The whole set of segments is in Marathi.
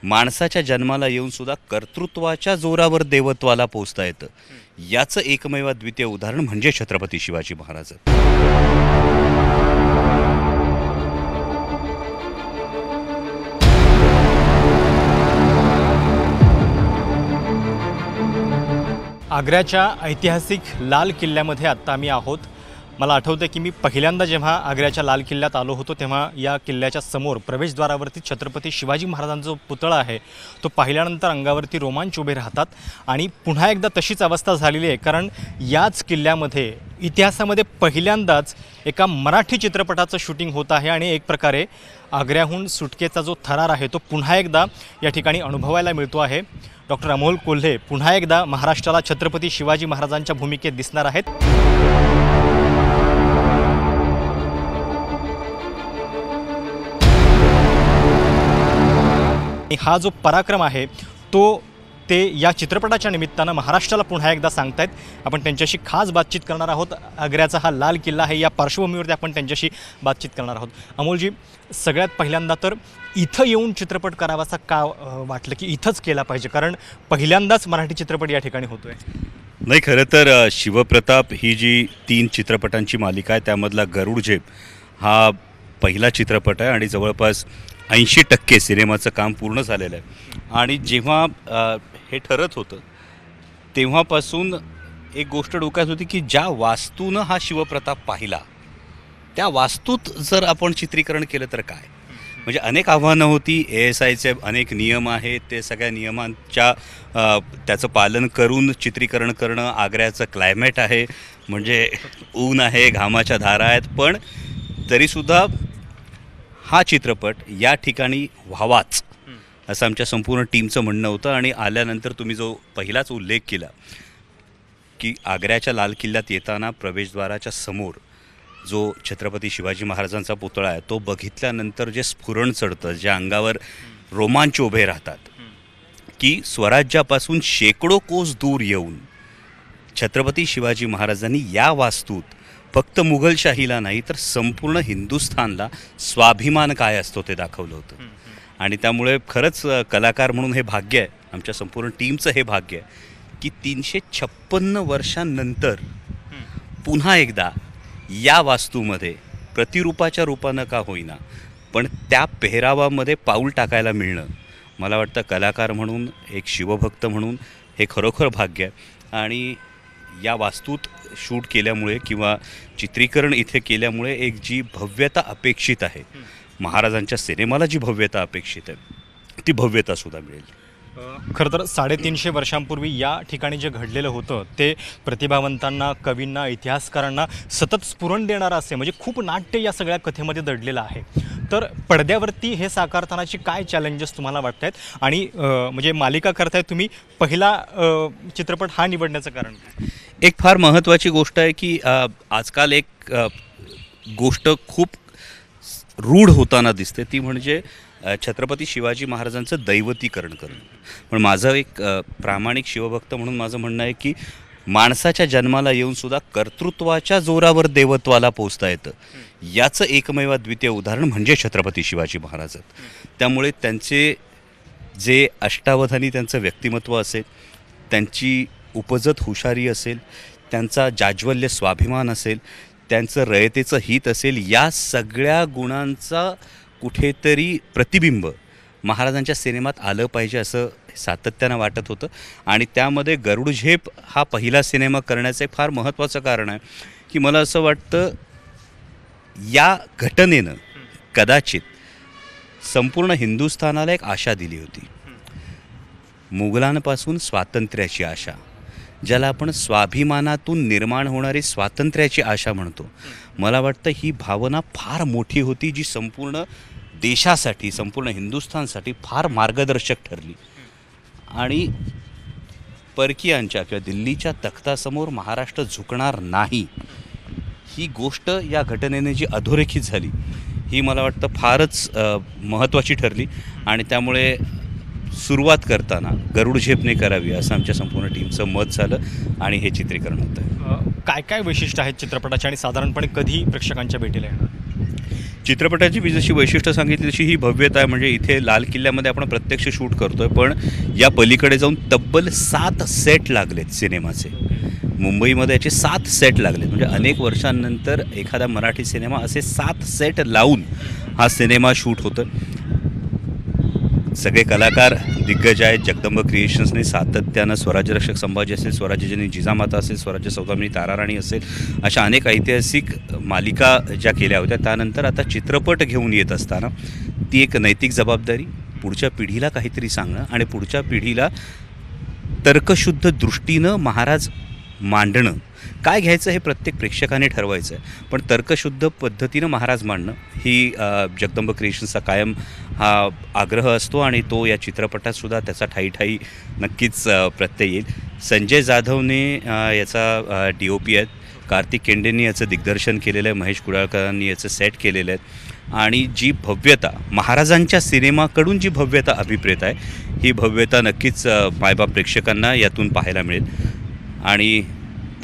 माणसाच्या जन्माला येऊन सुद्धा कर्तृत्वाच्या जोरावर देवत्वाला पोचता येतं, याचं एकमेव द्वितीय उदाहरण म्हणजे छत्रपती शिवाजी महाराज. आग्र्याच्या ऐतिहासिक लाल किल्ल्यामध्ये आत्ता आम्ही आहोत. मला आठवतं की मी पहिल्यांदा जेव्हा आग्र्याच्या लाल किल्ल्यात आलो होतो तेव्हा या किल्ल्याच्या समोर प्रवेशद्वारावरती छत्रपती शिवाजी महाराजांचा जो पुतळा आहे तो पाहिल्यानंतर अंगावरती रोमांच उभे राहतात. आणि पुन्हा एकदा तशीच अवस्था झालेली आहे, कारण याच किल्ल्यामध्ये इतिहासामध्ये पहिल्यांदाच एका मराठी चित्रपटाचं शूटिंग होत आहे आणि एक प्रकारे आग्र्याहून सुटकेचा जो थरार आहे तो पुन्हा एकदा या ठिकाणी अनुभवायला मिळतो आहे. डॉक्टर अमोल कोल्हे पुन्हा एकदा महाराष्ट्राला छत्रपती शिवाजी महाराजांच्या भूमिकेत दिसणार आहेत. हा जो पराक्रम आहे तो ते या चित्रपटाच्या निमित्तानं महाराष्ट्राला पुन्हा एकदा सांगतायत. आपण त्यांच्याशी खास बातचीत करणार आहोत. आग्र्याचा हा लाल किल्ला आहे, या पार्श्वभूमीवरती आपण त्यांच्याशी बातचीत करणार आहोत. अमोलजी, सगळ्यात पहिल्यांदा तर इथं येऊन चित्रपट करावासा का वाटलं की इथंच केला पाहिजे, कारण पहिल्यांदाच मराठी चित्रपट या ठिकाणी होतोय? नाही, खरं तर शिवप्रताप ही जी 3 चित्रपटांची मालिका आहे त्यामधला गरुड झेप हा पहिला चित्रपट आहे आणि जवळपास 80% सिनेमाचं काम पूर्ण झालेलं आहे. आणि जेव्हा हे ठरत होतं तेव्हापासून एक गोष्ट डोक्यात होती की ज्या वास्तूनं हा शिवप्रताप पाहिला त्या वास्तूत जर आपण चित्रीकरण केलं तर काय. म्हणजे अनेक आव्हानं होती. ASIचे अनेक नियम आहेत, ते सगळ्या नियमांच्या त्याचं पालन करून चित्रीकरण करणं. आग्र्याचं क्लायमेट आहे, म्हणजे ऊन आहे, घामाच्या धारा आहेत, पण तरीसुद्धा हा चित्रपट या ठिकाणी व्हावाच असं आमच्या संपूर्ण टीमचं म्हणणं होतं. आणि आल्यानंतर तुम्ही जो पहिलाच उल्लेख केला की आग्र्याच्या लाल किल्ल्यात येताना प्रवेशद्वाराच्या समोर जो छत्रपती शिवाजी महाराजांचा पुतळा आहे तो बघितल्यानंतर जे स्फुरण चढतं, ज्या अंगावर रोमांच उभे राहतात, की स्वराज्यापासून शेकडो कोस दूर येऊन छत्रपती शिवाजी महाराजांनी या वास्तूत फक्त मुघलशाहीला नाही तर संपूर्ण हिंदुस्थानला स्वाभिमान काय असतो ते दाखवलं होतं. आणि त्यामुळे खरंच कलाकार म्हणून हे भाग्य आहे, आमच्या संपूर्ण टीमचं हे भाग्य आहे की 356 वर्षांनंतर पुन्हा एकदा या वास्तूमध्ये प्रतिरूपाच्या रूपानं का होईना पण त्या पेहरावामध्ये पाऊल टाकायला मिळणं, मला वाटतं कलाकार म्हणून, एक शिवभक्त म्हणून हे खरोखर भाग्य आहे. आणि या वास्तूत शूट केल्यामुळे किंवा चित्रीकरण इथे केल्यामुळे एक जी भव्यता अपेक्षित आहे, महाराजांच्या सिनेमाला जी भव्यता अपेक्षित आहे ती भव्यतासुद्धा मिळेल. खरं तर 350 वर्षांपूर्वी या ठिकाणी जे घडलेलं होतं ते प्रतिभावंतांना, कवींना, इतिहासकारांना सतत स्फुरण देणारं असे, म्हणजे खूप नाट्य या सगळ्या कथेमध्ये दडलेलं आहे. तर पडद्यावरती हे साकारतानाची काय चॅलेंजेस तुम्हाला वाटत आहेत? आणि म्हणजे मालिका करताय तुम्ही, पहिला चित्रपट हा निवडण्याचं कारण? एक फार महत्त्वाची गोष्ट आहे की आजकाल एक गोष्ट खूप रूढ होताना दिसते, ती म्हणजे छत्रपती शिवाजी महाराजांचं दैवतीकरण करणं. पण माझं एक प्रामाणिक शिवभक्त म्हणून माझं म्हणणं आहे की माणसाच्या जन्माला येऊन सुद्धा कर्तृत्वाच्या जोरावर देवत्वाला पोचता येतं, याचं एकमेव द्वितीय उदाहरण म्हणजे छत्रपती शिवाजी महाराज. त्यामुळे त्यांचे जे अष्टावधानी त्यांचं व्यक्तिमत्व असेल, त्यांची उपजत हुशारी असेल, त्यांचा जाज्वल्य स्वाभिमान असेल, त्यांचं रयतेचं हित असेल, या सगळ्या गुणांचा कुठेतरी प्रतिबिंब महाराजांच्या सिनेमात आलं पाहिजे असं सातत्यानं वाटत होतं. आणि त्यामध्ये गरुड झेप हा पहिला सिनेमा करण्याचं एक फार महत्त्वाचं कारण आहे की मला असं वाटतं या घटनेनं कदाचित संपूर्ण हिंदुस्थानाला एक आशा दिली होती, मुघलांपासून स्वातंत्र्याची आशा, ज्याला आपण स्वाभिमानातून निर्माण होणारी स्वातंत्र्याची आशा म्हणतो. मला वाटतं ही भावना फार मोठी होती, जी संपूर्ण देशासाठी, संपूर्ण हिंदुस्थानसाठी फार मार्गदर्शक ठरली. आणि परकीयांच्या किंवा दिल्लीच्या तख्तासमोर महाराष्ट्र झुकणार नाही ही गोष्ट या घटनेने जी अधोरेखित झाली ही मला वाटतं फारच महत्त्वाची ठरली. आणि त्यामुळे सुरुवात करताना गरुड झेपने करावी असं आमच्या संपूर्ण टीमचं मत झालं आणि हे चित्रीकरण होतं. काय काय वैशिष्ट्य आहेत चित्रपटाचे आणि साधारणपणे कधी प्रेक्षकांच्या भेटीला येणार? चित्रपटाची मी जशी वैशिष्ट्य सांगितली तशी ही भव्यता आहे. म्हणजे इथे लाल किल्ल्यामध्ये आपण प्रत्यक्ष शूट करतोय, पण या पलीकडे जाऊन तब्बल 7 सेट लागलेत सिनेमाचे. मुंबईमध्ये याचे 7 सेट लागलेत. म्हणजे अनेक वर्षांनंतर एखादा मराठी सिनेमा असे 7 सेट लावून हा सिनेमा शूट होतो. सगळे कलाकार दिग्गज आहेत. जगदंब क्रिएशन्सने सातत्यानं स्वराज्यरक्षक संभाजी असेल, स्वराज्यजनी जिजामाता असेल, स्वराज्य सौदामिनी ताराराणी असेल, अशा अनेक ऐतिहासिक मालिका ज्या केल्या होत्या, त्यानंतर आता चित्रपट घेऊन येत असताना ती एक नैतिक जबाबदारी, पुढच्या पिढीला काहीतरी सांगणं आणि पुढच्या पिढीला तर्कशुद्ध दृष्टीनं महाराज मांडणं. काय घ्यायचं हे प्रत्येक प्रेक्षकाने ठरवायचं आहे, पण तर्कशुद्ध पद्धतीनं महाराज मांडणं ही जगदंब क्रिएशन्सचा कायम हा आग्रह असतो आणि तो या चित्रपटातसुद्धा त्याचा ठायी नक्कीच प्रत्यय येईल. संजय जाधवने याचा DOP आहेत, कार्तिक केंडेंनी याचं दिग्दर्शन केलेलं आहे, महेश कुडाळकरांनी याचं सेट केलेलं आहे आणि जी भव्यता महाराजांच्या सिनेमाकडून जी भव्यता अभिप्रेत आहे, ही भव्यता नक्कीच मायबाप प्रेक्षकांना यातून पाहायला मिळेल आणि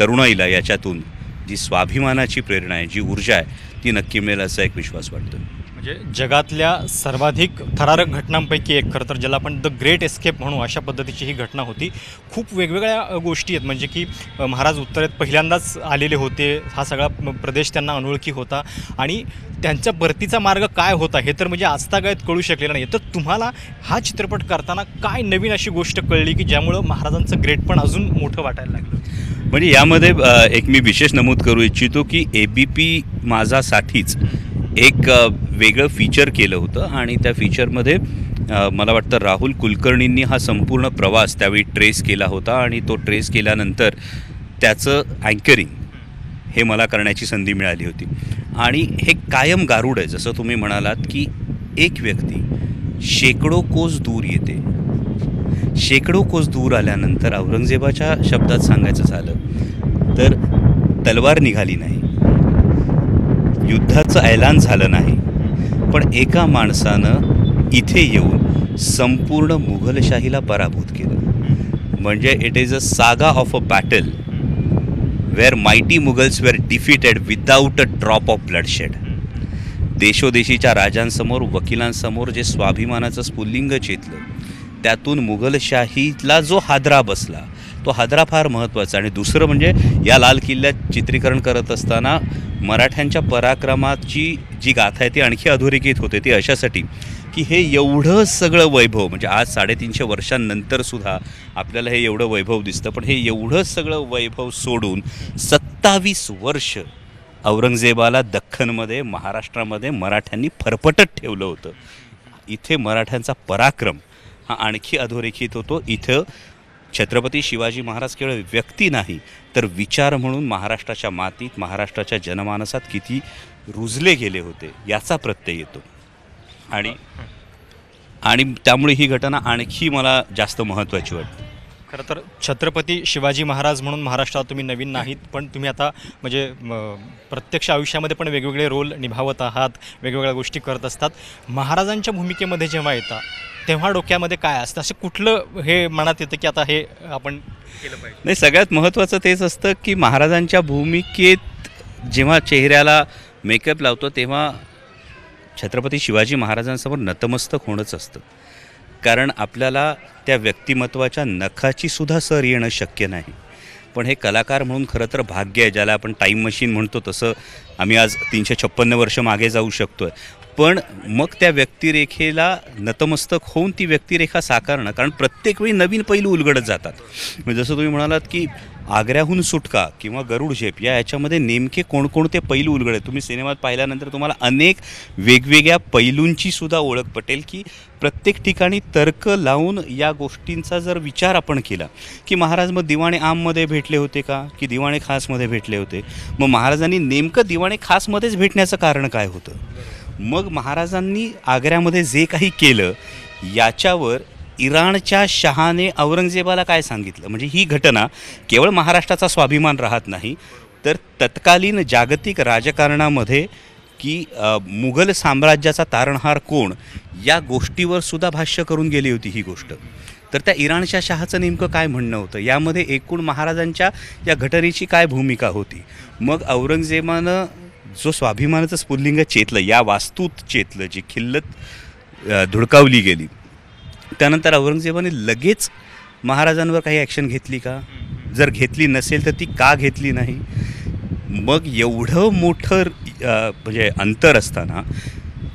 तरुणाईला याच्यातून जी स्वाभिमानाची प्रेरणा आहे, जी ऊर्जा आहे, ती नक्की मिळेल असा एक विश्वास वाटतो. म्हणजे जगातल्या सर्वाधिक थरारक घटनांपैकी एक, खरं तर ज्याला आपण द ग्रेट एस्केप म्हणू, अशा पद्धतीची ही घटना होती. खूप वेगवेगळ्या गोष्टी आहेत. म्हणजे की महाराज उत्तरेत पहिल्यांदाच आलेले होते, हा सगळा प्रदेश त्यांना अनोळखी होता आणि त्यांच्या परतीचा मार्ग काय होता हे तर म्हणजे आजतागायत कळू शकलेलं नाही. तर तुम्हाला हा चित्रपट करताना काय नवीन अशी गोष्ट कळली की ज्यामुळं महाराजांचं ग्रेट पण अजून मोठं वाटायला लागलं? म्हणजे यामध्ये एक मी विशेष नमूद करू इच्छितो की ABP माझासाठीच एक वेगळं फीचर केलं होतं आणि त्या फीचरमध्ये मला वाटतं राहुल कुलकर्णींनी हा संपूर्ण प्रवास त्यावेळी ट्रेस केला होता आणि तो ट्रेस केल्यानंतर त्याचं अँकरिंग हे मला करण्याची संधी मिळाली होती. आणि हे कायम गारुड आहे. जसं तुम्ही म्हणालात की एक व्यक्ती शेकडो कोस दूर येते, शेकडो कोस दूर आल्यानंतर औरंगजेबाच्या शब्दात सांगायचं झालं तर तलवार निघाली नाही, युद्धाचं ऐलान झालं नाही, पण एका माणसानं इथे येऊन संपूर्ण मुघलशाहीला पराभूत केलं. म्हणजे it is a saga of a battle where mighty Mughals were defeated without a drop of bloodshed. देशोदेशीच्या राजांसमोर, वकिलांसमोर जे स्वाभिमानाचं स्फुल्लिंग चेतलं, त्यातून मुघलशाहीला जो हादरा बसला, तो हादरा फार महत्त्वाचा. आणि दुसरं म्हणजे या लाल किल्ल्यात चित्रीकरण करत असताना मराठ्यांच्या पराक्रमाची जी गाथा आहे ती आणखी अधोरेखित होते. ती अशासाठी की हे एवढं सगळं वैभव, म्हणजे आज 350 वर्षांनंतरसुद्धा आपल्याला हे एवढं वैभव दिसतं, पण हे एवढं सगळं वैभव सोडून 27 वर्ष औरंगजेबाला दख्खनमध्ये, महाराष्ट्रामध्ये मराठ्यांनी फरफटत ठेवलं होतं. इथे मराठ्यांचा पराक्रम हा आणखी अधोरेखित होतो. इथं छत्रपती शिवाजी महाराज केवळ व्यक्ती नाही तर विचार म्हणून महाराष्ट्राच्या मातीत, महाराष्ट्राच्या जनमानसात किती रुजले गेले होते याचा प्रत्यय येतो. आणि त्यामुळे ही घटना आणखी मला जास्त महत्त्वाची वाटते. खरं तर छत्रपती शिवाजी महाराज म्हणून महाराष्ट्रात तुम्ही नवीन नाहीत, पण तुम्ही आता म्हणजे प्रत्यक्ष आयुष्यामध्ये पण वेगवेगळे रोल निभावत आहात, वेगवेगळ्या गोष्टी करत असतात. महाराजांच्या भूमिकेमध्ये जेव्हा येता तेव्हा डोक्यामध्ये काय असतं, असं कुठलं हे मनात येतं की आता हे आपण केलं पाहिजे? नाही, सगळ्यात महत्त्वाचं तेच असतं की महाराजांच्या भूमिकेत जेव्हा चेहऱ्याला मेकअप लावतो तेव्हा छत्रपती शिवाजी महाराजांसमोर नतमस्तक होणंच असतं. कारण आपल्याला त्या व्यक्तिमत्वाच्या नखाची सुद्धा सर येणं शक्य नाही. पण हे कलाकार म्हणून खरं तर भाग्य आहे, ज्याला आपण टाईम मशीन म्हणतो तसं आम्ही आज 356 वर्ष मागे जाऊ शकतो आहे. पण मग त्या व्यक्तिरेखेला नतमस्तक होऊन ती व्यक्तिरेखा साकारणं, कारण प्रत्येक वेळी नवीन पैलू उलगडत जातात. म्हणजे जसं तुम्ही म्हणालात की आग्र्याहून सुटका किंवा गरुड झेप याच्यामध्ये नेमके कोणकोणते पैलू उलगडले, तुम्ही सिनेमात पाहिल्यानंतर तुम्हाला अनेक वेगवेगळ्या पैलूंची सुद्धा ओळख पटेल की प्रत्येक ठिकाणी तर्क लावून या गोष्टींचा जर विचार आपण केला की महाराज मग दिवाणे आममध्ये भेटले होते का, की दिवाणे खासमध्ये भेटले होते, मग महाराजांनी नेमकं दिवाणे खासमध्येच भेटण्याचं कारण काय होतं, मग महाराजांनी आग्र्यामध्ये जे काही केलं याच्यावर इराणच्या शहाने औरंगजेबाला काय सांगितलं. म्हणजे ही घटना केवळ महाराष्ट्राचा स्वाभिमान राहत नाही तर तत्कालीन जागतिक राजकारणामध्ये की मुघल साम्राज्याचा तारणहार कोण या गोष्टीवर सुद्धा भाष्य करून गेली होती ही गोष्ट. तर त्या इराणच्या शहाचं नेमकं काय म्हणणं होतं, यामध्ये एकूण महाराजांच्या या घटनेची काय भूमिका होती. मग औरंगजेबानं जो स्वाभिमानाचं स्फुल्लिंग चेतलं, या वास्तूत चेतलं, जी खिल्लत धुडकावली गेली, त्यानंतर औरंगजेबाने लगेच महाराजांवर काही ॲक्शन घेतली का? जर घेतली नसेल तर ती का घेतली नाही? मग एवढं मोठं म्हणजे अंतर असताना,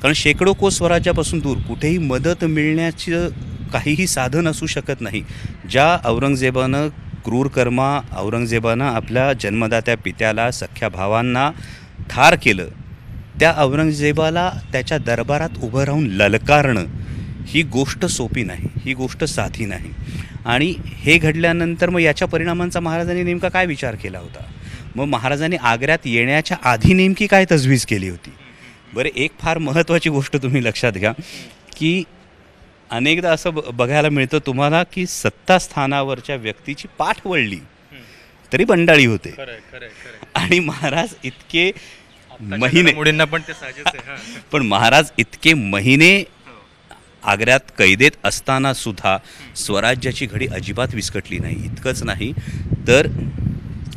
कारण शेकडो कोस स्वराज्यापासून दूर कुठेही मदत मिळण्याचं काहीही साधन असू शकत नाही. ज्या औरंगजेबानं क्रूरकर्मा औरंगजेबानं आपल्या जन्मदात्या पित्याला, सख्ख्या भावांना ठार केलं, त्या औरंगजेबाला त्याच्या दरबारात उभं राहून ललकारणं ही गोष्ट सोपी नाही, ही गोष्ट साधी नाही. आणि हे घडल्यानंतर मग याच्या परिणामांचा महाराजांनी नेमका काय विचार केला होता? मग महाराजांनी आग्र्यात येण्याच्या आधी नेमकी काय तजवीज केली होती? बरं, एक फार महत्त्वाची गोष्ट तुम्ही लक्षात घ्या की अनेकदा असं बघायला मिळतं तुम्हाला की सत्तास्थानावरच्या व्यक्तीची पाठ वळली तरी बंडाळी होते. आणि महाराज इतके महिने मुलींना पण ते साहजिक आहे. पण महाराज इतके महिने आग्र्यात कैदेत असताना सुद्धा स्वराज्याची घडी अजिबात विस्कटली नाही. इतकंच नाही तर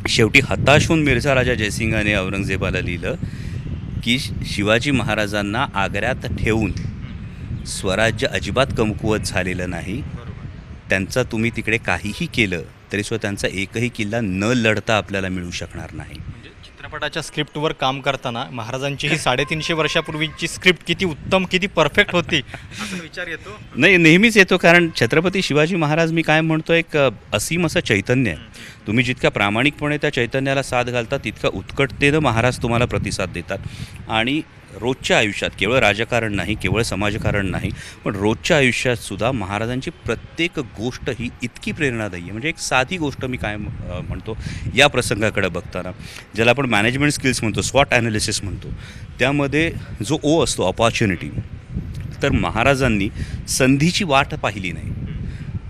शेवटी हताश होऊन मिर्झा राजा जयसिंगाने औरंगजेबाला लिहिलं की शिवाजी महाराजांना आग्र्यात ठेवून स्वराज्य अजिबात कमकुवत झालेलं नाही. त्यांचा तुम्ही तिकडे काहीही केलं तरी सुद्धा त्यांचा एकही किल्ला न लढता आपल्याला मिळू शकणार नाही. चित्रपटाच्या स्क्रिप्टवर काम करताना महाराजांची ही 350 वर्षापूर्वीची स्क्रिप्ट किती उत्तम, किती परफेक्ट होती असा विचार येतो. नाही, नेहमीच येतो. कारण छत्रपती शिवाजी महाराज, मी काय म्हणतो, एक असीम असं चैतन्य आहे. तुम्ही जितक्या प्रामाणिकपणे त्या चैतन्याला साथ घालता तितका उत्कटतेनं महाराज तुम्हाला प्रतिसाद देतात. आणि रोजच्या आयुष्यात, केवळ राजकारण नाही, केवळ समाजकारण नाही, पण रोजच्या आयुष्यातसुद्धा महाराजांची प्रत्येक गोष्ट ही इतकी प्रेरणादायी आहे. म्हणजे एक साधी गोष्ट मी काय म्हणतो या प्रसंगाकडे बघताना, ज्याला आपण मॅनेजमेंट स्किल्स म्हणतो, स्वॉट ॲनालिसिस म्हणतो, त्यामध्ये जो ओ असतो ऑपॉर्च्युनिटी, तर महाराजांनी संधीची वाट पाहिली नाही.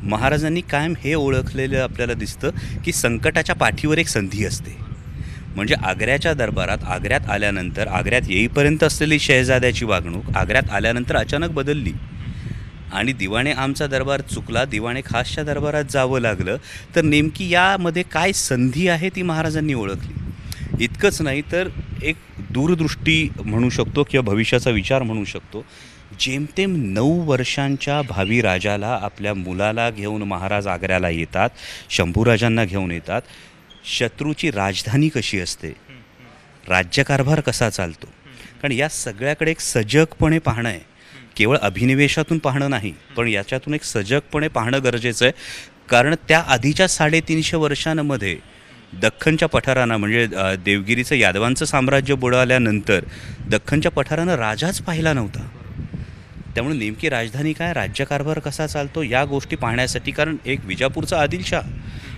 महाराजांनी कायम हे ओळखलेलं आपल्याला दिसतं की संकटाच्या पाठीवर एक संधी असते. म्हणजे आग्र्याच्या दरबारात, आग्र्यात आल्यानंतर, आग्र्यात येईपर्यंत असलेली शहजाद्याची वागणूक आग्र्यात आल्यानंतर अचानक बदलली आणि दिवाणे आमचा दरबार चुकला, दिवाणे खासच्या दरबारात जावं लागलं. तर नेमकी यामध्ये काय संधी आहे ती महाराजांनी ओळखली. इतकंच नाही तर एक दूरदृष्टी म्हणू शकतो किंवा भविष्याचा विचार म्हणू शकतो. जेमतेम 9 वर्षांच्या भावी राजाला, आपल्या मुलाला घेऊन महाराज आग्र्याला येतात, शंभूराजांना घेऊन येतात. शत्रूची राजधानी कशी असते, राज्यकारभार कसा चालतो, कारण या सगळ्याकडे एक सजगपणे पाहणं आहे. केवळ अभिनिवेशातून पाहणं नाही, पण याच्यातून एक सजगपणे पाहणं गरजेचं आहे. कारण त्या आधीच्या 350 वर्षांमध्ये दख्खनच्या पठारानं, म्हणजे देवगिरीचं यादवांचं साम्राज्य बुडाल्यानंतर दख्खनच्या पठारानं राजाच पाहिला नव्हता. त्यामुळे नेमकी राजधानी काय, राज्यकारभार कसा चालतो, या गोष्टी पाहण्यासाठी, कारण एक विजापूरचा आदिलशाह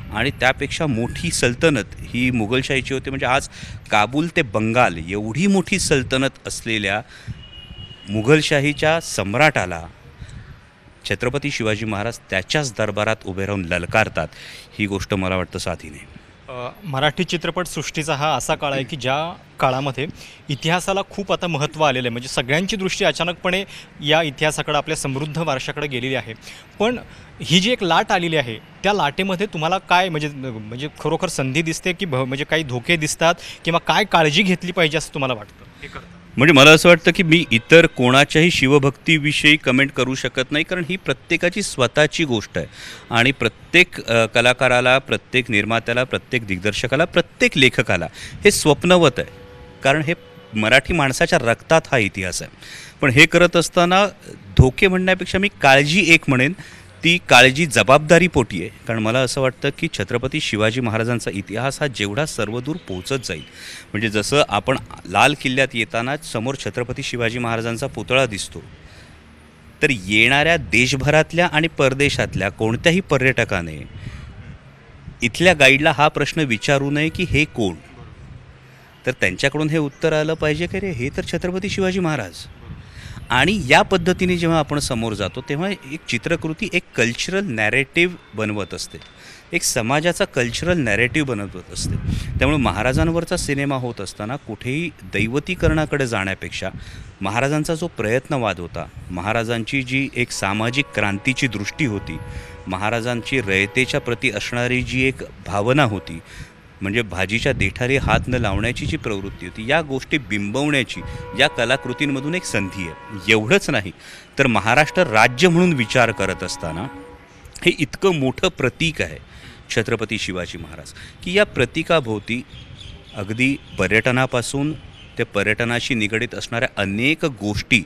आणि त्यापेक्षा मोठी सल्तनत ही मुघलशाहीची होती. म्हणजे आज काबूल ते बंगाल एवढी मोठी सल्तनत असलेल्या मुघलशाहीच्या सम्राटाला छत्रपती शिवाजी महाराज त्याच्याच दरबारात उभे राहून ललकारतात, ही गोष्ट मला वाटतं साधी नाही. मराठी चित्रपटसृष्टीचा हा असा काळ आहे की ज्या काळामध्ये इतिहासाला खूप आता महत्त्व आलेलं आहे. म्हणजे सगळ्यांची दृष्टी अचानकपणे या इतिहासाकडे, आपल्या समृद्ध वारशाकडे गेलेली आहे. पण ही जी एक लाट आलेली आहे, त्या लाटेमध्ये तुम्हाला काय म्हणजे खरोखर संधी दिसते की म्हणजे काही धोके दिसतात, किंवा काय काळजी घेतली पाहिजे असं तुम्हाला वाटतं हे करता? म्हणजे मला असं वाटतं की मी इतर कोणाच्याही शिवभक्तीविषयी कमेंट करू शकत नाही, कारण ही प्रत्येकाची स्वतःची गोष्ट आहे. आणि प्रत्येक कलाकाराला, प्रत्येक निर्मात्याला, प्रत्येक दिग्दर्शकाला, प्रत्येक लेखकाला हे स्वप्नवत आहे. कारण हे मराठी माणसाच्या रक्तात हा इतिहास आहे. पण हे करत असताना धोके म्हणण्यापेक्षा मी काळजी एक म्हणेन, ती काळजी जबाबदारीपोटी आहे. कारण मला असं वाटतं की छत्रपती शिवाजी महाराजांचा इतिहास हा जेवढा सर्वदूर पोहोचत जाईल, म्हणजे जसं आपण लाल किल्ल्यात येतानाच समोर छत्रपती शिवाजी महाराजांचा पुतळा दिसतो, तर येणाऱ्या देशभरातल्या आणि परदेशातल्या कोणत्याही पर्यटकाने इथल्या गाईडला हा प्रश्न विचारू नये की हे कोण, तर त्यांच्याकडून हे उत्तर आलं पाहिजे की रे हे तर छत्रपती शिवाजी महाराज. आणि या पद्धतीने जेव्हा आपण समोर जातो तेव्हा एक चित्रकृती एक कल्चरल नॅरेटिव्ह बनवत असते, एक समाजाचा कल्चरल नॅरेटिव्ह बनवत असते. त्यामुळे महाराजांवरचा सिनेमा होत असताना कुठेही दैवतीकरणाकडे जाण्यापेक्षा महाराजांचा जो प्रयत्नवाद होता, महाराजांची जी एक सामाजिक क्रांतीची दृष्टी होती, महाराजांची रयतेच्या प्रती असणारी जी एक भावना होती, म्हणजे भाजीच्या देठारी हात न लावण्याची जी प्रवृत्ती होती, या गोष्टी बिंबवण्याची या कलाकृतींमधून एक संधी आहे. एवढंच नाही तर महाराष्ट्र राज्य म्हणून विचार करत असताना हे इतकं मोठं प्रतीक आहे छत्रपती शिवाजी महाराज, की या प्रतीकाभोवती अगदी पर्यटनापासून ते पर्यटनाशी निगडीत असणाऱ्या अनेक गोष्टी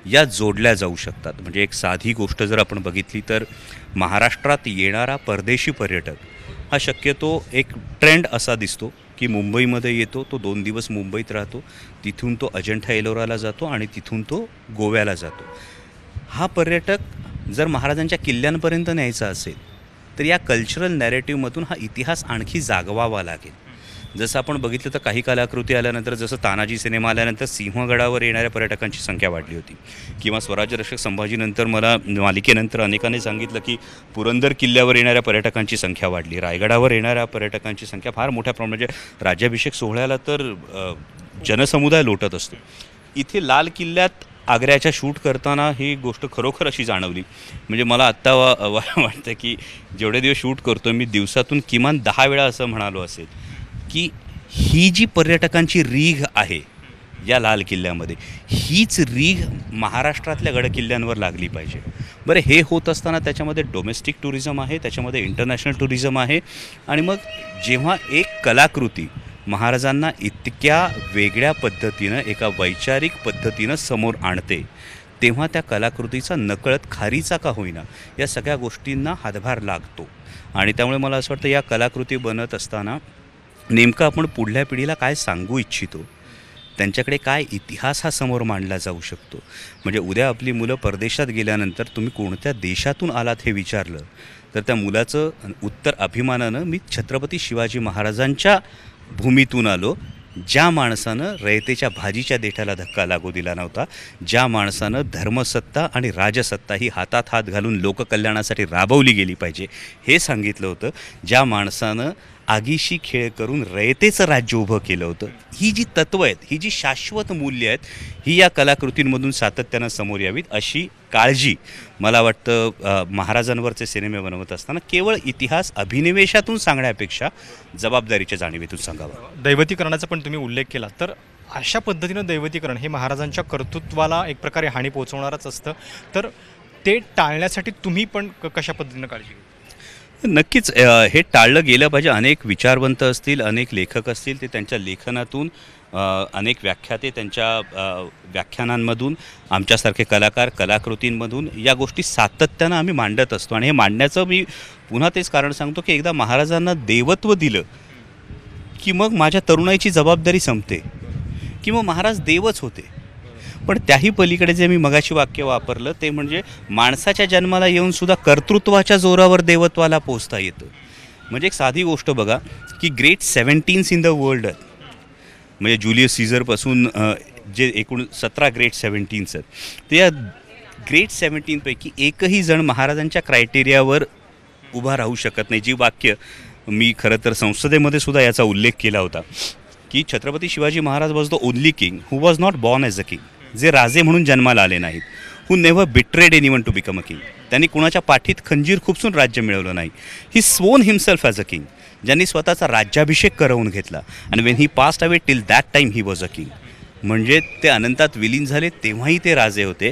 या जोडल्या जाऊ शकतात. म्हणजे एक साधी गोष्ट जर आपण बघितली तर महाराष्ट्रात येणारा परदेशी पर्यटक हा शक्यतो एक ट्रेंड असा दिसतो की मुंबईमध्ये येतो, तो 2 दिवस मुंबईत राहतो, तिथून तो अजंठा एलोराला जातो आणि तिथून तो गोव्याला जातो. हा पर्यटक जर महाराजांच्या किल्ल्यांपर्यंत न्यायचा असेल तर या कल्चरल नॅरेटिव्हमधून हा इतिहास आणखी जागवावा लागेल. जसं आपण बघितलं तर काही कलाकृती आल्यानंतर, जसं तानाजी सिनेमा आल्यानंतर सिंहगडावर येणाऱ्या पर्यटकांची संख्या वाढली होती, किंवा स्वराज्य रक्षक संभाजीनंतर मला मालिकेनंतर अनेकांनी सांगितलं की पुरंदर किल्ल्यावर येणाऱ्या पर्यटकांची संख्या वाढली, रायगडावर येणाऱ्या पर्यटकांची संख्या फार मोठ्या प्रमाणात, म्हणजे राज्याभिषेक सोहळ्याला तर जनसमुदाय लोटत असतो. इथे लाल किल्ल्यात आग्र्याच्या शूट करताना ही गोष्ट खरोखर अशी जाणवली. म्हणजे मला आत्ता वाटतं की जेवढे दिवस शूट करतो मी, दिवसातून किमान 10 वेळा असं म्हणालो असेल की ही जी पर्यटकांची रीघ आहे या लाल किल्ल्यामध्ये, हीच रीघ महाराष्ट्रातल्या गडकिल्ल्यांवर लागली पाहिजे. बरं, हे होत असताना त्याच्यामध्ये डोमेस्टिक टुरिझम आहे, त्याच्यामध्ये इंटरनॅशनल टुरिझम आहे, आणि मग जेव्हा एक कलाकृती महाराजांना इतक्या वेगळ्या पद्धतीनं, एका वैचारिक पद्धतीनं समोर आणते, तेव्हा त्या कलाकृतीचा नकळत खारीचा का होईना या सगळ्या गोष्टींना हातभार लागतो. आणि त्यामुळे मला असं वाटतं या कलाकृती बनत असताना नेमकं आपण पुढल्या पिढीला काय सांगू इच्छितो, त्यांच्याकडे काय इतिहास हा समोर मांडला जाऊ शकतो. म्हणजे उद्या आपली मुलं परदेशात गेल्यानंतर तुम्ही कोणत्या देशातून आलात हे विचारलं तर त्या मुलाचं उत्तर अभिमानानं, मी छत्रपती शिवाजी महाराजांच्या भूमीतून आलो, ज्या माणसानं रयतेच्या भाजीच्या देठाला धक्का लागू दिला नव्हता, ज्या माणसानं धर्मसत्ता आणि राजसत्ता ही हातात हात घालून लोककल्याणासाठी राबवली गेली पाहिजे हे सांगितलं होतं, ज्या माणसानं आगीशी खेळ करून रयतेचं राज्य उभं केलं होतं. ही जी तत्त्वं आहेत, ही जी शाश्वत मूल्य आहेत, ही या कलाकृतींमधून सातत्यानं समोर यावीत अशी काळजी मला वाटतं महाराजांवरचे सिनेमे बनवत असताना केवळ इतिहास अभिनिवेशातून सांगण्यापेक्षा जबाबदारीच्या जाणीवेतून सांगावा. दैवतीकरणाचा पण तुम्ही उल्लेख केला, तर अशा पद्धतीनं दैवतीकरण हे महाराजांच्या कर्तृत्वाला एक प्रकारे हानी पोहोचवणारच असतं, तर ते टाळण्यासाठी तुम्ही पण कशा पद्धतीनं काळजी घ्या? नक्कीच हे टाळलं गेलं पाहिजे. अनेक विचारवंत असतील, अनेक लेखक असतील, ते त्यांच्या लेखनातून, अनेक व्याख्याते त्यांच्या व्याख्यानांमधून, आमच्यासारखे कलाकार कलाकृतींमधून या गोष्टी सातत्यानं आम्ही मांडत असतो. आणि हे मांडण्याचं मी पुन्हा तेच कारण सांगतो की एकदा महाराजांना देवत्व दिलं की मग माझ्या तरुणाईची जबाबदारी संपते, की मग महाराज देवच होते. पण त्याही पलीकडे जे मी मगाशी वाक्य वापरलं ते म्हणजे माणसाच्या जन्माला येऊनसुद्धा कर्तृत्वाच्या जोरावर देवत्वाला पोचता येतं. म्हणजे एक साधी गोष्ट बघा की ग्रेट 17 इन द वर्ल्ड, म्हणजे जुलियस सीझरपासून जे एकूण 17 ग्रेट 17 आहेत, ते या ग्रेट 17 पैकी एकही जण महाराजांच्या क्रायटेरियावर उभा राहू शकत नाही. जी वाक्य मी खरं तर संसदेमध्ये सुद्धा याचा उल्लेख केला होता की Chhatrapati Shivaji Maharaj was the only king who was not born as a king, जे राजे म्हणून जन्माला आले नाहीत, who never betrayed anyone to become a king. त्यांनी कुणाच्या पाठीत खंजीर खुपसून राज्य मिळवलं नाही. He sworn himself as a king, ज्यांनी स्वतःचा राज्याभिषेक करवून घेतला. आणि when he passed away till that time he was a king, म्हणजे ते अनंतात विलीन झाले तेव्हाही ते राजे होते.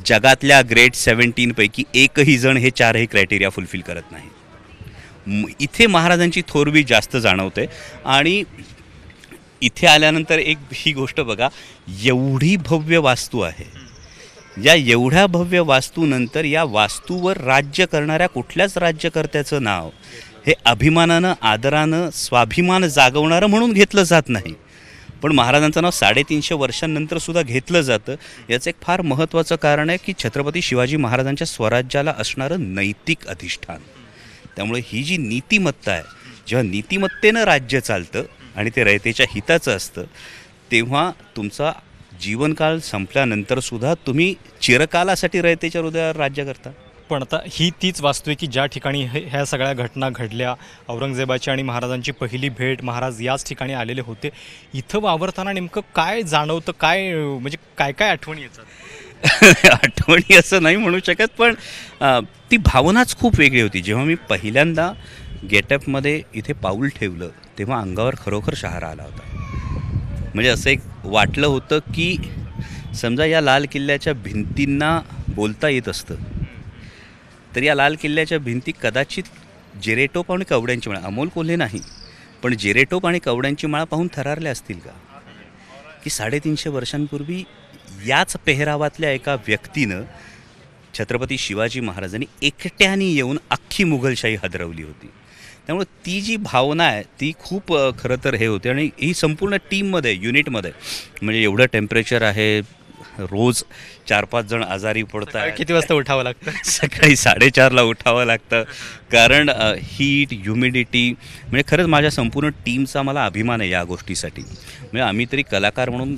जगातल्या ग्रेट 17 पैकी एकही जण हे 4ही क्रायटेरिया फुलफिल करत नाही. इथे महाराजांची थोरवी जास्त जाणवते. आणि इथे आल्यानंतर एक ही गोष्ट बघा, एवढी भव्य वास्तू आहे, या एवढ्या भव्य वास्तूनंतर या वास्तूवर राज्य करणाऱ्या कुठल्याच राज्यकर्त्याचं नाव हे अभिमानानं, आदरानं, स्वाभिमान जागवणारं म्हणून घेतलं जात नाही. पण महाराजांचं नाव 350 वर्षांनंतर सुद्धा घेतलं जातं. याचं एक फार महत्त्वाचं कारण आहे की छत्रपती शिवाजी महाराजांच्या स्वराज्याला असणारं नैतिक अधिष्ठान. त्यामुळे ही जी नीतिमत्ता आहे, जेव्हा नीतिमत्तेनं राज्य चालतं आणि ते रयतेच्या हिताचं असतं, तेव्हा तुमचा जीवनकाळ संपल्यानंतरसुद्धा तुम्ही चिरकालासाठी रयतेच्या हृदयावर राज्य करता. पण आता ही तीच वास्तू आहे की ज्या ठिकाणी ह्या सगळ्या घटना घडल्या, औरंगजेबाची आणि महाराजांची पहिली भेट, महाराज याच ठिकाणी आलेले होते. इथं वावरताना नेमकं काय जाणवतं, काय म्हणजे काय काय आठवणी येतात? आठवणी असं नाही म्हणू शकत, पण ती भावनाच खूप वेगळी होती. जेव्हा मी पहिल्यांदा गेटअपमध्ये इथे पाऊल ठेवलं तेव्हा अंगावर खरोखर शहारा आला होता. म्हणजे असं एक वाटलं होतं की समजा या लाल किल्ल्याच्या भिंतींना बोलता येत असतं तर या लाल किल्ल्याच्या भिंती कदाचित जेरेटोप आणि कवड्यांची माळा, अमोल कोल्हे नाही पण जेरेटोप आणि कवड्यांची माळा पाहून थरारल्या असतील का, की 350 वर्षांपूर्वी याच पेहरावातल्या एका व्यक्तीनं छत्रपती शिवाजी महाराजांनी एकट्याने येऊन अख्खी मुघलशाही हादरवली होती. त्यामुळे ती जी भावना आहे ती खूप खरं तर हे होते. आणि ही संपूर्ण टीममध्ये युनिटमध्ये म्हणजे एवढं टेम्परेचर आहे, रोज 4-5 जण आजारी पडतात. किती वाजता उठावं लागतं? सकाळी 4:30ला उठावं लागतं कारण हीट ह्युमिडिटी. म्हणजे खरंच माझ्या संपूर्ण टीमचा मला अभिमान आहे या गोष्टीसाठी. म्हणजे आम्ही तरी कलाकार म्हणून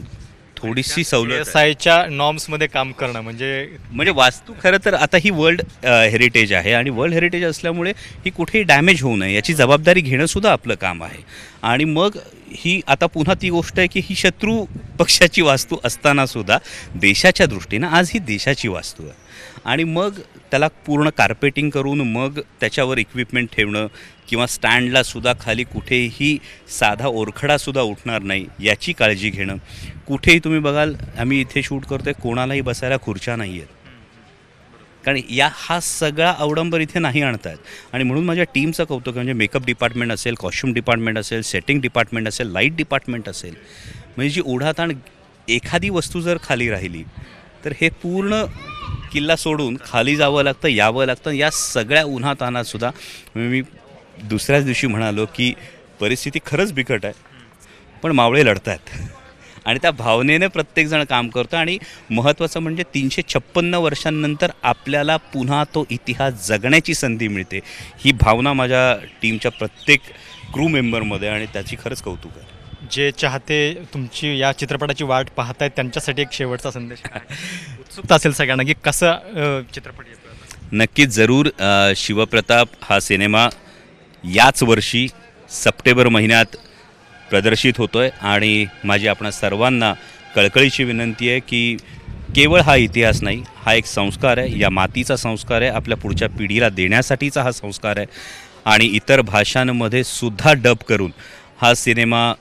थोडीशी सवलत SIच्या नॉर्म्समध्ये काम करणं म्हणजे वास्तू खरं तर आता ही वर्ल्ड हेरिटेज आहे आणि वर्ल्ड हेरिटेज असल्यामुळे ही कुठेही डॅमेज होऊ नये याची जबाबदारी घेणंसुद्धा आपलं काम आहे. आणि मग ही आता पुन्हा ती गोष्ट आहे की ही शत्रू पक्षाची वास्तू असतानासुद्धा देशाच्या दृष्टीनं आज ही देशाची वास्तू आहे. आणि मग त्याला पूर्ण कार्पेटिंग करून मग त्याच्यावर इक्विपमेंट ठेवणं किंवा स्टँडलासुद्धा खाली कुठेही साधा ओरखडासुद्धा उठणार नाही याची काळजी घेणं. कुठेही तुम्ही बघाल आम्ही इथे शूट करतो आहे कोणालाही बसायला खुर्च्या नाही आहेत कारण हा सगळा अवडंबर इथे नाही आणतात. आणि म्हणून माझ्या टीमचं कौतुक म्हणजे मेकअप डिपार्टमेंट असेल, कॉस्ट्यूम डिपार्टमेंट असेल, सेटिंग डिपार्टमेंट असेल, लाईट डिपार्टमेंट असेल. म्हणजे जी ओढाताण एखादी वस्तू जर खाली राहिली तर हे पूर्ण किल्ला सोडून खाली जावं लागतं, यावं लागतं. या सगळ्या उन्हातानातसुद्धा मी दुसऱ्याच दिवशी म्हणालो की परिस्थिती खरंच बिकट आहे पण मावळे लढत आहेत आणि त्या भावनेने प्रत्येकजण काम करतो. आणि महत्त्वाचं म्हणजे 356 वर्षांनंतर आपल्याला पुन्हा तो इतिहास जगण्याची संधी मिळते. ही भावना माझ्या टीमच्या प्रत्येक क्रू मेंबरमध्ये आणि त्याची खरंच कौतुक आहे. जे चाहते तुमची या चित्रपटाची वाट पाहत आहेत त्यांच्यासाठी एक शेवटचा संदेश उत्सुकता असेल सगळ्यांना की कसं चित्रपट येतो? नक्कीच जरूर. शिवप्रताप हा सिनेमा याच वर्षी सप्टेंबर महिन्यात प्रदर्शित होतो आहे आणि माझी आपणा सर्वांना कळकळीची विनंती आहे की केवळ हा इतिहास नाही, हा एक संस्कार आहे, या मातीचा संस्कार आहे, आपल्या पुढच्या पिढीला देण्यासाठीचा हा संस्कार आहे. आणि इतर भाषांमध्ये सुद्धा डब करून हा सिनेमा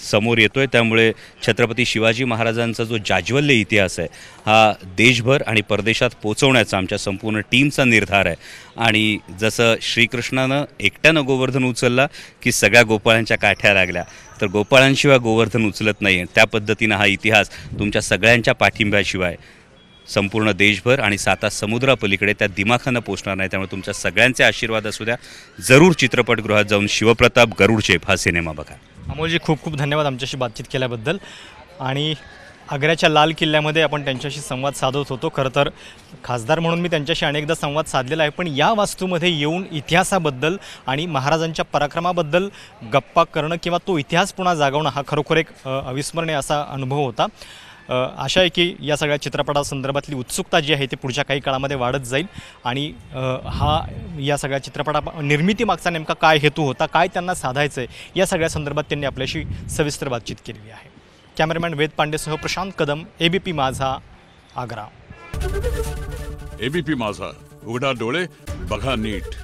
समोर येतो आहे. त्यामुळे छत्रपती शिवाजी महाराजांचा जो जाज्वल्य इतिहास आहे हा देशभर आणि परदेशात पोचवण्याचा आमच्या संपूर्ण टीमचा निर्धार आहे. आणि जसं श्रीकृष्णानं एकट्यानं गोवर्धन उचलला की सगळ्या गोपाळांच्या काठ्या लागल्या, तर गोपाळांशिवाय गोवर्धन उचलत नाही. त्या पद्धतीनं हा इतिहास तुमच्या सगळ्यांच्या पाठिंब्याशिवाय संपूर्ण देशभर आणि 7 समुद्रापलीकडे त्या दिमाखानं पोचणार नाही. त्यामुळे तुमच्या सगळ्यांचे आशीर्वाद असू द्या. जरूर चित्रपटगृहात जाऊन शिवप्रताप गरुडचेप हा सिनेमा बघा. अमोलजी खूप खूप धन्यवाद आमच्याशी बातचीत केल्याबद्दल. आणि आग्र्याच्या लाल किल्ल्यामध्ये आपण त्यांच्याशी संवाद साधत होतो. खरं तर खासदार म्हणून मी त्यांच्याशी अनेकदा संवाद साधलेला आहे, पण या वास्तूमध्ये येऊन इतिहासाबद्दल आणि महाराजांच्या पराक्रमाबद्दल गप्पा करणं किंवा तो इतिहास पुन्हा जागवणं हा खरोखर एक अविस्मरणीय असा अनुभव होता. आशा आहे की या सगळ्या चित्रपटासंदर्भातली उत्सुकता जी आहे ती पुढच्या काही काळामध्ये वाढत जाईल. आणि या सगळ्या चित्रपटा निर्मितीमागचा नेमका काय हेतू होता, काय त्यांना साधायचं आहे, या सगळ्या संदर्भात त्यांनी आपल्याशी सविस्तर बातचीत केलेली आहे. कॅमेरामॅन वेद पांडेसह प्रशांत कदम, ABP माझा, आग्रा. ABP माझा, उघडा डोळे बघा नीट.